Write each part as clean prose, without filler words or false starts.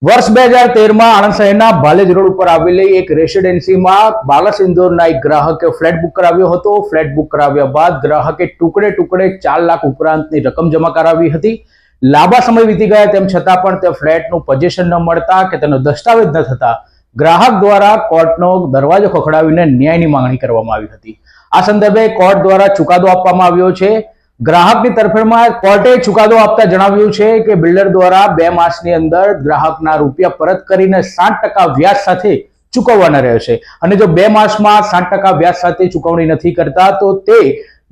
વર્ષ 2013 માં આણંદ શહેરના ભાલેજ રોડ ઉપર આવેલી એક રેસિડેન્સીમાં બાલાસિંદોરના એક ગ્રાહકે ફ્લેટ બુક કરાવ્યો હતો। ફ્લેટ બુક કરાવ્યા બાદ ગ્રાહકે ટુકડે ટુકડે 4 લાખ ઉપરાંતની રકમ જમા કરાવી હતી। લાંબા સમય વીતી ગયા તેમ છતાં પણ તે ફ્લેટનું પોઝિશન ન મળતા કે તેનો દસ્તાવેજ ન થતા ગ્રાહક દ્વારા કોર્ટનો દરવાજો ખખડાવીને ન્યાયની માંગણી કરવામાં આવી હતી। આ સંદર્ભે કોર્ટ દ્વારા ચુકાદો આપવામાં આવ્યો છે। ગ્રાહકની તરફેણમાં કોર્ટે ચુકાદો આપતા જણાવ્યું છે કે બિલ્ડર દ્વારા 2 માસની અંદર ગ્રાહકના રૂપિયા પરત કરીને 7% વ્યાજ સાથે ચૂકવવાના રહેશે અને જો 2 માસમાં 7% વ્યાજ સાથે ચૂકવણી નથી કરતા તો તે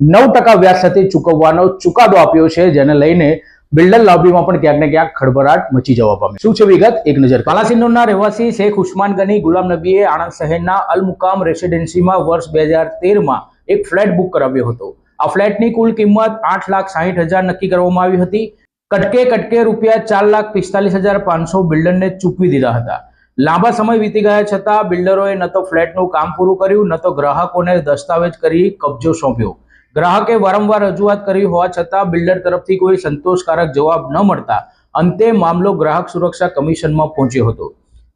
9% વ્યાજ સાથે ચૂકવવાનો ચુકાદો આપ્યો છે, જેને લઈને બિલ્ડર લોબીમાં પણ ક્યાંક ને ક્યાંક ખળભળાટ મચી જવા પામી। શું છે વિગત, એક નજર। બાલાસિનોરના રહેવાસી શેખ ઉસ્માન ગની ગુલામ નબીએ આણંદ શહેરના અલ મુકામ રેસિડેન્સીમાં વર્ષ 2013 માં એક ફ્લેટ બુક કરાવ્યો હતો। આ ફ્લેટની કુલ કિંમત 8,60,000 નક્કી કરવામાં આવી હતી। કટકે રૂપિયા 4,45,500 બિલ્ડરને ચૂકવી દીધા હતા। લાંબા સમય વીતી ગયા છતાં બિલ્ડરોએ ન તો ફ્લેટનું કામ પૂરું કર્યું, ન તો ગ્રાહકોને દસ્તાવેજ કરી કબજો સોંપ્યો। ગ્રાહકે વારંવાર રજૂઆત કરી હોવા છતાં બિલ્ડર તરફથી કોઈ સંતોષકારક જવાબ ન મળતા અંતે મામલો ગ્રાહક સુરક્ષા કમિશનમાં પહોંચ્યો હતો।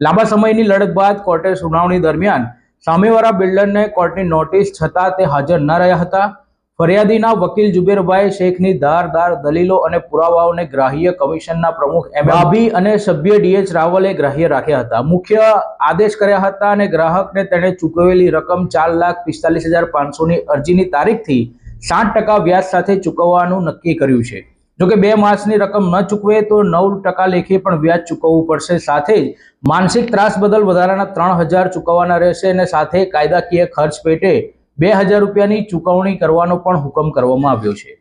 લાંબા સમયની લડત બાદ કોર્ટે સુનાવણી દરમિયાન સામેવાળા બિલ્ડરને કોર્ટની નોટિસ છતાં તે હાજર ન રહ્યા હતા। ફરિયાદીના વકીલ જુબેરભાઈ શેખની ધારદાર દલીલો અને પુરાવાઓને ગ્રાહ્ય કમિશનના પ્રમુખ એમ.બી. અને સભ્ય ડી.એચ. રાવલે ગ્રાહ્ય રાખ્યા હતા। મુખ્ય આદેશ કર્યા હતા અને ગ્રાહકને તેણે ચૂકવેલી રકમ 4,45,500 ની અરજીની તારીખથી 7% વ્યાજ સાથે ચૂકવવાનું નક્કી કર્યું છે। જોકે 2 માસની રકમ ન ચૂકવે તો 9% લેખે પણ વ્યાજ ચૂકવવું પડશે। સાથે જ માનસિક ત્રાસ બદલ વધારાના 3,000 ચૂકવવાના રહેશે અને સાથે કાયદાકીય ખર્ચ પેટે 2,000 રૂપિયાની ચૂકવણી કરવાનો પણ હુકમ કરવામાં આવ્યો છે।